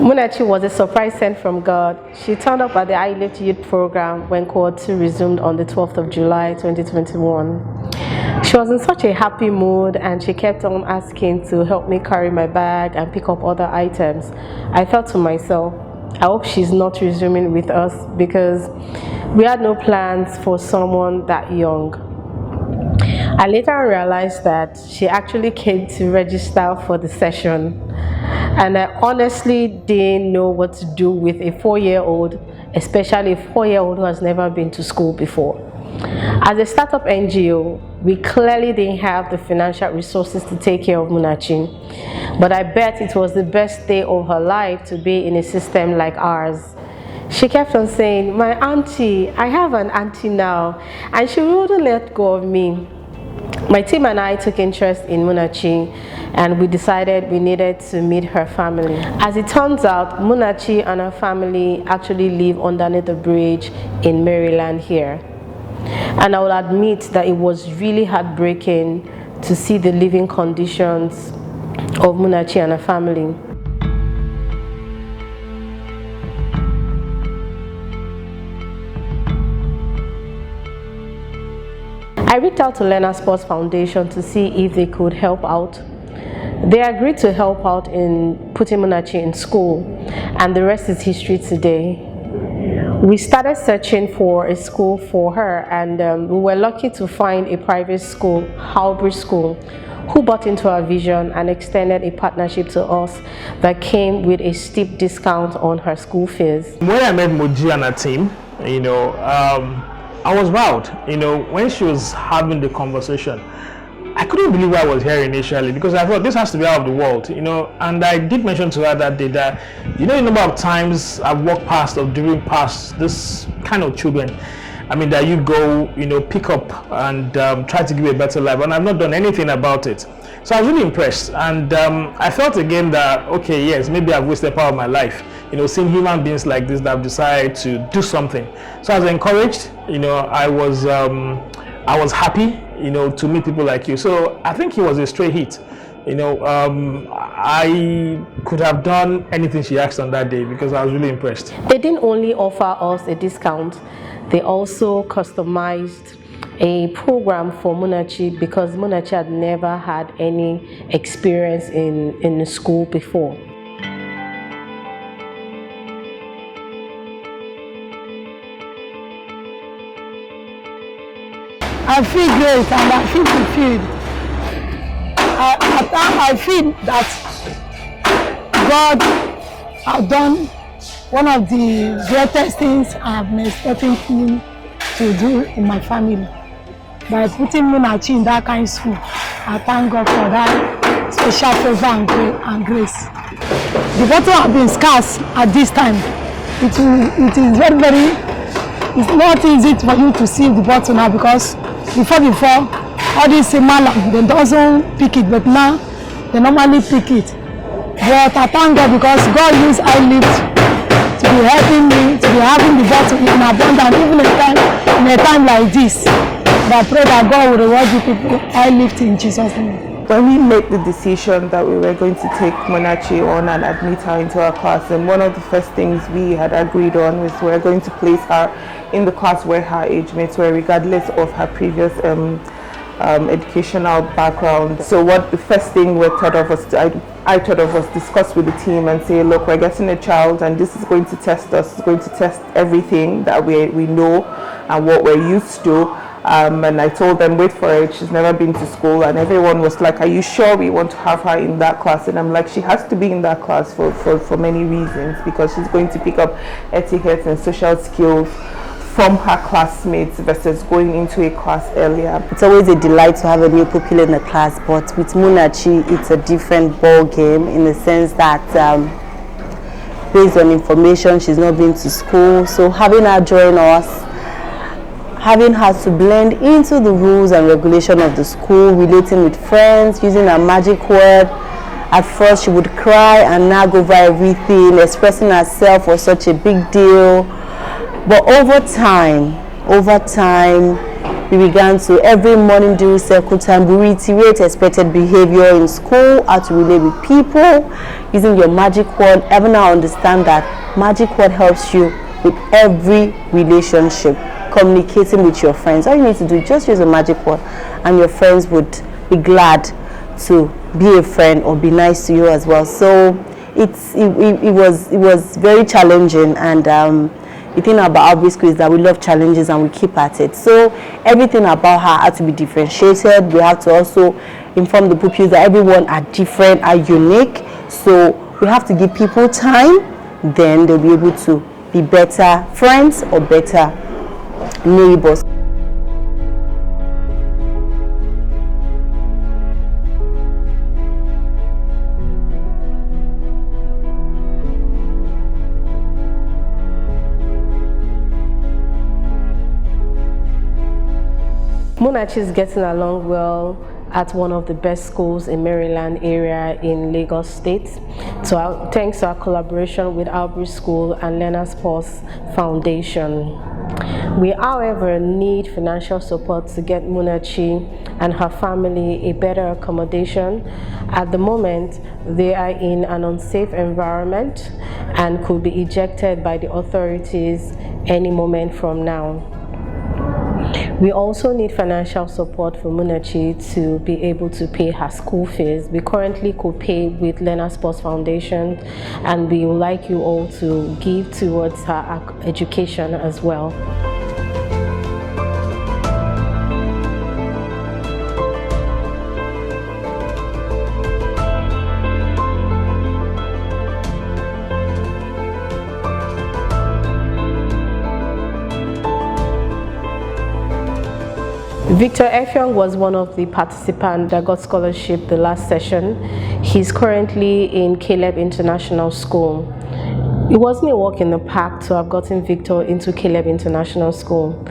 Munachi was a surprise sent from God. She turned up at the iLift youth program when Cohort 2 resumed on the 12th of July 2021. She was in such a happy mood and she kept on asking to help me carry my bag and pick up other items. I thought to myself, I hope she's not resuming with us because we had no plans for someone that young. I later realized that she actually came to register for the session, and I honestly didn't know what to do with a 4-year-old, especially a 4-year-old who has never been to school before. As a startup NGO, we clearly didn't have the financial resources to take care of Munachi, but I bet it was the best day of her life to be in a system like ours. She kept on saying, "My auntie, I have an auntie now," and she wouldn't let go of me. My team and I took interest in Munachi and we decided we needed to meet her family. As it turns out, Munachi and her family actually live underneath the bridge in Maryland here. And I will admit that it was really heartbreaking to see the living conditions of Munachi and her family. I reached out to Learner Sports Foundation to see if they could help out. They agreed to help out in putting Munachi in school, and the rest is history today. We started searching for a school for her, and we were lucky to find a private school, Halbridge School, who bought into our vision and extended a partnership to us that came with a steep discount on her school fees. When I met Moji and her team, I was wowed. When she was having the conversation, I couldn't believe what I was hearing initially because I thought this has to be out of the world, and I did mention to her that day that, the number of times I've walked past or driven past this kind of children, that you go, pick up and try to give a better life, and I've not done anything about it. So I was really impressed, and I felt again that, okay, yes, maybe I've wasted part of my life, seeing human beings like this that have decided to do something. So I was encouraged, I was happy, to meet people like you. So I think it was a straight hit. I could have done anything she asked on that day because I was really impressed. They didn't only offer us a discount, they also customized a program for Munachi because Munachi had never had any experience in the school before. I feel great and I feel fulfilled. I feel that God has done one of the greatest things I have been expecting him to do in my family. By putting Munachi in that kind of school, I thank God for that special favor and grace. The bottle has been scarce at this time. It is it's not easy for you to see the bottle now because before all these malam, they doesn't pick it, but now they normally pick it. But I thank God because God used iLift to be helping me, to be having the bottle in abundance, even in a time like this. But I pray that God will reward you people iLift in Jesus' name. When we made the decision that we were going to take Munachi on and admit her into our class, and one of the first things we had agreed on was we were going to place her in the class where her age mates were, regardless of her previous educational background. So what the first thing I thought of was discuss with the team and say, look, we're getting a child and this is going to test us, it's going to test everything that we know and what we're used to. And I told them, wait for it, she's never been to school, and everyone was like, are you sure we want to have her in that class? And I'm like, she has to be in that class for many reasons, because she's going to pick up etiquette and social skills from her classmates versus going into a class earlier. It's always a delight to have a new pupil in the class, but with Munachi, it's a different ball game in the sense that based on information, she's not been to school, so having her join us, having her to blend into the rules and regulation of the school, relating with friends, using a magic word. At first she would cry and nag over everything, expressing herself was such a big deal. But over time, we began to, every morning during circle time, we reiterate expected behavior in school, how to relate with people, using your magic word. Ever now understand that magic word helps you with every relationship, communicating with your friends. All you need to do is just use a magic word, and your friends would be glad to be a friend or be nice to you as well. So it was very challenging, and the thing about Aubrey School is that we love challenges and we keep at it. So everything about her had to be differentiated. We have to also inform the pupils that everyone are different, are unique. So we have to give people time, then they'll be able to be better friends or better neighbors. Munachi is getting along well at one of the best schools in Maryland area in Lagos State. So thanks to our collaboration with Aubrey School and Learner's Pulse Foundation. We, however, need financial support to get Munachi and her family a better accommodation. At the moment, they are in an unsafe environment and could be ejected by the authorities any moment from now. We also need financial support for Munachi to be able to pay her school fees. We currently co-pay with Learner's Pulse Foundation, and we would like you all to give towards her education as well. Victor Effiong was one of the participants that got scholarship the last session. He's currently in Caleb International School. It wasn't a walk in the park to have gotten Victor into Caleb International School.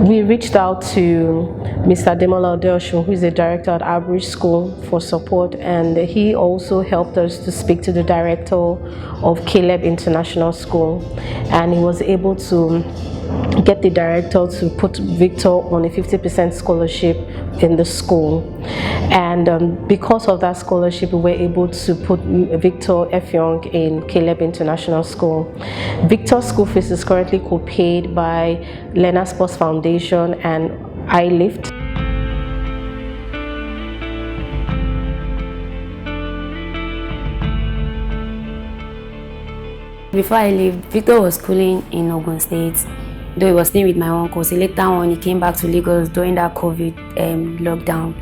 We reached out to Mr. Demola Odeoshun, who is the director at Aubrey School, for support, and he also helped us to speak to the director of Caleb International School, and he was able to get the director to put Victor on a 50% scholarship in the school. And because of that scholarship, we were able to put Victor Effiong in Caleb International School. Victor's school fees is currently co-paid by Learner's Pulse Foundation and iLift. Before I left, Victor was schooling in Ogun State, though he was staying with my uncle. So later on, he came back to Lagos during that COVID lockdown.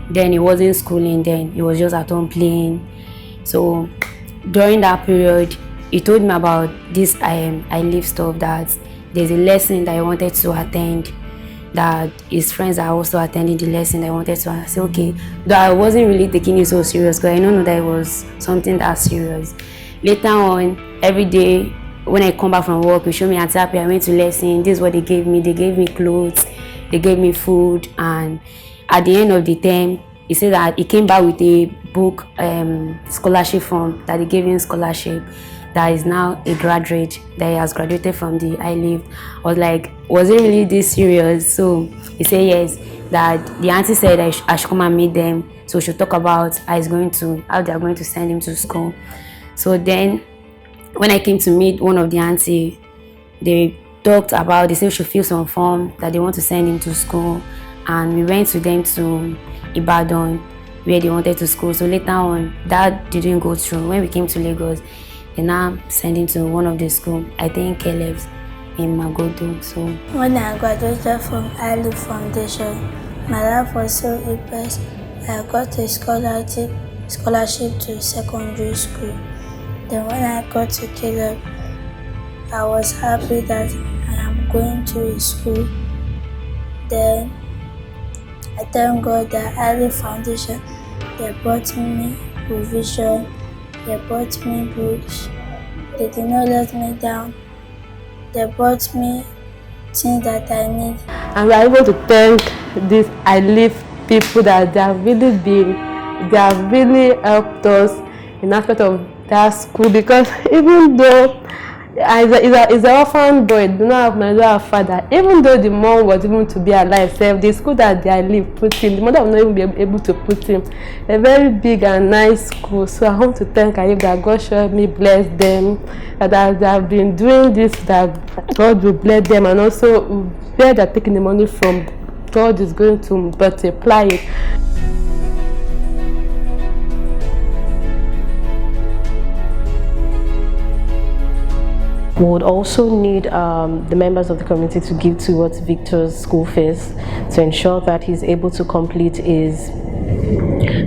Then he wasn't schooling then, he was just at home playing. So during that period, he told me about this iLift stuff, that there's a lesson that he wanted to attend, that his friends are also attending the lesson that I wanted to. I said, okay. Though I wasn't really taking it so serious because I don't know that it was something that serious. Later on, every day when I come back from work, we show me Auntie Happy, I went to lesson. This is what they gave me. They gave me clothes, they gave me food, and at the end of the term, he said that he came back with a book scholarship form, that they gave him scholarship, that is now a graduate, that he has graduated from the iLift. I was like, was it really this serious? So he said yes, that the auntie said I should come and meet them, so we should talk about how they are going to send him to school. So then when I came to meet one of the auntie, they talked about, they said we should fill some form that they want to send him to school, and we went with them to Ibadan where they wanted to school. So later on, that didn't go through. When we came to Lagos, they now sent him to one of the schools, I think Caleb's in Magodo. So when I graduated from iLift Foundation, my life was so impressed. I got a scholarship to secondary school. Then when I got to Caleb, I was happy that I am going to a school. Then I thank God that iLift Foundation, they brought me provision, they brought me books, they did not let me down. They brought me things that I need. And we are able to thank these iLift people that they have really helped us in aspect of that school, because even though Is an orphan boy, do not have mother or father. Even though the mom was even to be alive, the school that they live put him, the mother will not even be able to put him. A very big and nice school. So I want to thank iLift that God showed me bless them, that I've been doing this, that God will bless them, and also where they're taking the money from, God is going to multiply it. We would also need the members of the community to give towards Victor's school fees to ensure that he's able to complete his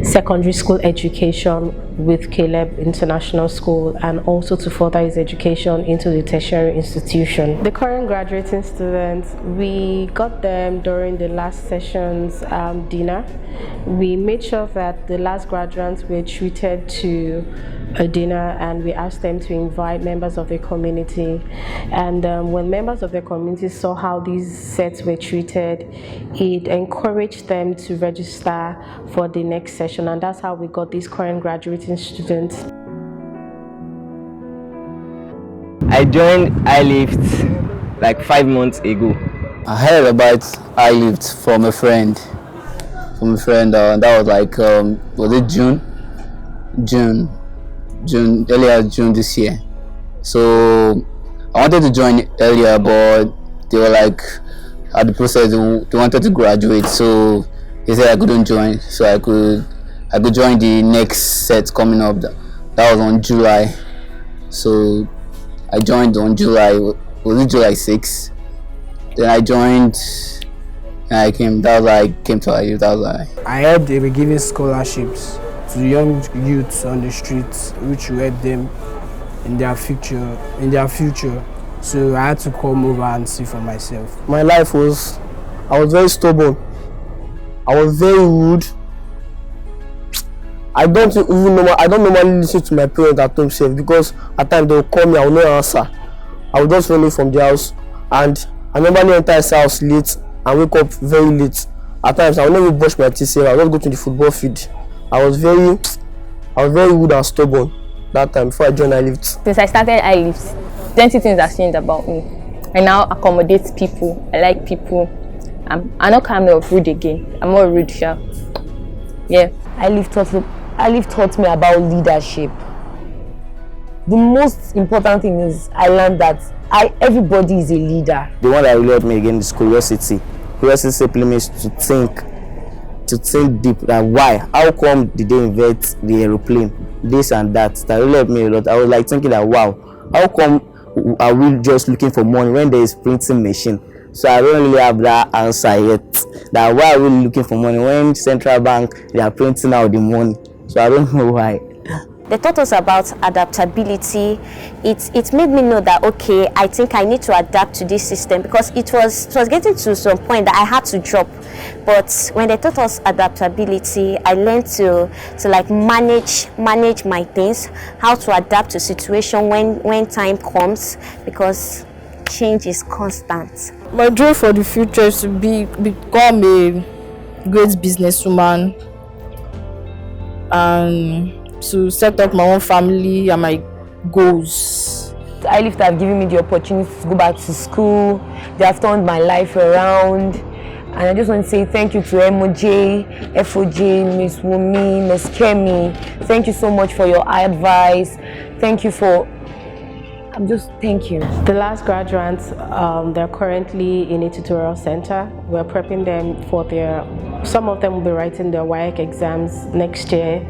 secondary school education with Caleb International School, and also to further his education into the tertiary institution. The current graduating students, we got them during the last session's dinner. We made sure that the last graduates were treated to a dinner, and we asked them to invite members of the community. And when members of the community saw how these sets were treated, it encouraged them to register for the next session, and that's how we got these current graduating students. I joined iLift like 5 months ago. I heard about iLift from a friend. That was like was it June, earlier June this year. So I wanted to join earlier, but they were like at the process they wanted to graduate, so they said I couldn't join. So I could join the next set coming up. That was on July. So I joined on July. Was it July 6th? Then I joined. And I came. That was like came to IU. That was like. I heard they were giving scholarships to young youths on the streets, which will help them in their future. So I had to come over and see for myself. My life was, I was very stubborn. I was very rude. I don't normally listen to my parents at home self, because at times they will call me, I will not answer. I will just run away from the house, and I normally enter the house late and wake up very late. At times I will never brush my teeth. I will just go to the football field. I was very rude and stubborn that time before I joined iLift. Since I started iLift, plenty things have changed about me. I now accommodate people. I like people. I'm not kind of rude again. I'm not rude, sure. Yeah. iLift taught me about leadership. The most important thing is I learned that everybody is a leader. The one that really helped me again is curiosity. Curiosity simply means to think deep. That why? How come did they invent the aeroplane? This and that. That really helped me a lot. I was like thinking that wow, how come are we just looking for money when there is printing machine? So I don't really have that answer yet. That why are we looking for money when central bank they are printing out the money? So I don't know why. They taught us about adaptability. It made me know that, okay, I think I need to adapt to this system, because it was getting to some point that I had to drop. But when they taught us adaptability, I learned to like manage my things, how to adapt to situation when time comes, because change is constant. My dream for the future is to become a great businesswoman and to set up my own family and my goals. iLift have given me the opportunity to go back to school. They have turned my life around. And I just want to say thank you to MOJ, FOJ, Miss Wumi, Miss Kemi. Thank you so much for your advice. Thank you. The last graduates, they're currently in a tutorial center. We're prepping them for some of them will be writing their WAEC exams next year,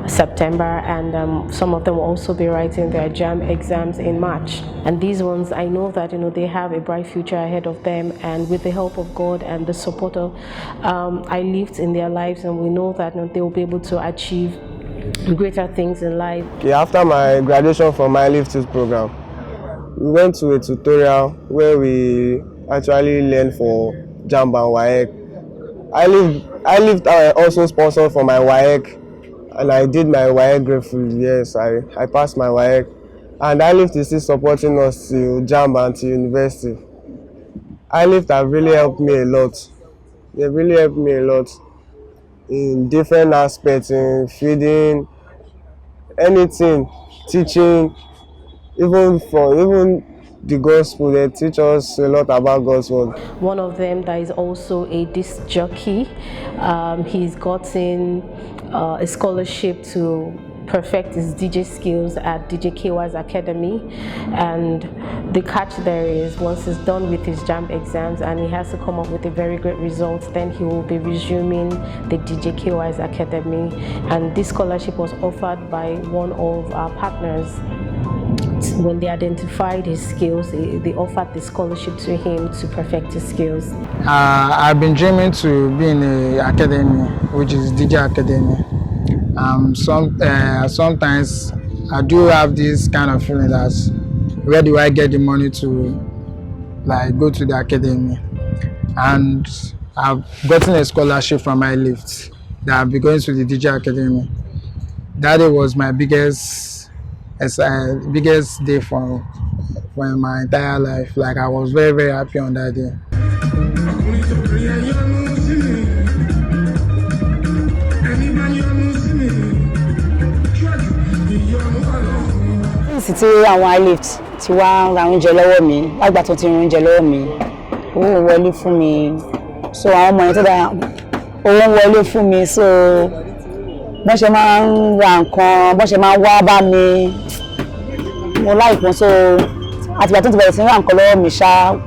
September, and some of them will also be writing their JAM exams in March. And these ones, I know that they have a bright future ahead of them, and with the help of God and the support of iLift in their lives, and we know that they will be able to achieve greater things in life. After my graduation from my iLift program, we went to a tutorial where we actually learned for JAM and WAEC. iLift also sponsored for my WAEC, and I did my WAEC gratefully. Yes, I passed my WAEC, and iLift is still supporting us to JAM and to university. iLift have really helped me a lot. They really helped me a lot in different aspects, in feeding, anything, teaching. even the gospel, they teach us a lot about God's word. One of them that is also a disc jockey. He's gotten a scholarship to perfect his DJ skills at DJ KY's Academy, and the catch there is once he's done with his JAMB exams and he has to come up with a very great result, then he will be resuming the DJ KY's Academy. And this scholarship was offered by one of our partners. When they identified his skills, they offered the scholarship to him to perfect his skills. I've been dreaming to be in an academy, which is DJ Academy. Sometimes I do have this kind of feeling that where do I get the money to like go to the academy? And I've gotten a scholarship from iLift that I'll be going to the DJ Academy. That day was my biggest day for my entire life. Like I was very, very happy on that day. Tí àwọn iLift ti wá ra oúnjẹ lọ́wọ́ mi lágbà tó ti ra oúnjẹ lọ́wọ́ mi, owó wọlé fún mi, so àwọn ọmọ yẹn tó dára owó wọlé fún mi, so bọ́n ṣe máa ń ra nǹkan, bọ́n ṣe máa ń wá bá mi, mo like wọn, so àtìgbà tó ti bẹ̀rẹ̀ sí ra nǹkan lọ́wọ́ mi ṣá,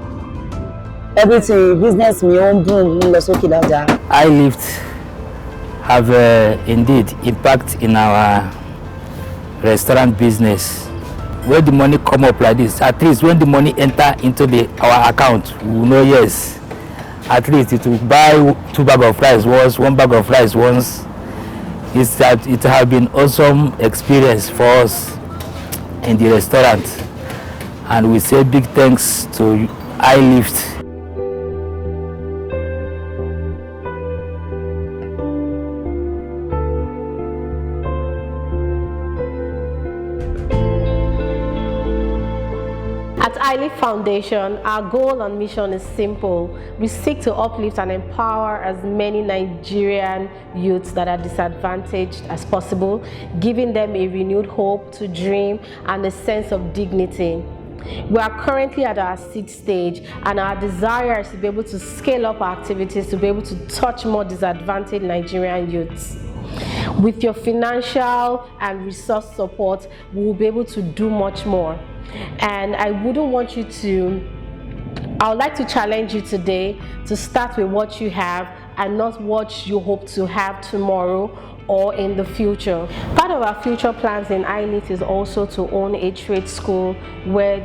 everything business mi ó ń boom, ń lọ sókè dáadáa. iLift have indeed impact in our restaurant business. When the money come up like this, at least when the money enter into our account, we know yes, at least it will buy 2 bags of rice once, 1 bag of rice once. It has been awesome experience for us in the restaurant, and we say big thanks to iLift. At iLift Foundation, our goal and mission is simple. We seek to uplift and empower as many Nigerian youths that are disadvantaged as possible, giving them a renewed hope to dream and a sense of dignity. We are currently at our seed stage, and our desire is to be able to scale up our activities to be able to touch more disadvantaged Nigerian youths. With your financial and resource support, we will be able to do much more. And I would like to challenge you today to start with what you have and not what you hope to have tomorrow or in the future. Part of our future plans in iLift is also to own a trade school where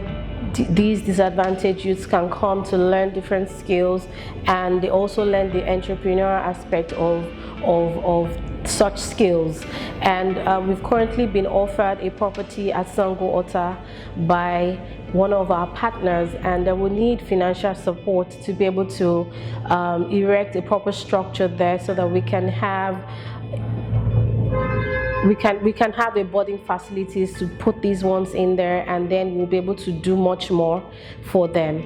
these disadvantaged youths can come to learn different skills, and they also learn the entrepreneurial aspect of such skills. And we've currently been offered a property at Sango Ota by one of our partners, and we need financial support to be able to erect a proper structure there so that we can have a boarding facilities to put these ones in there, and then we'll be able to do much more for them.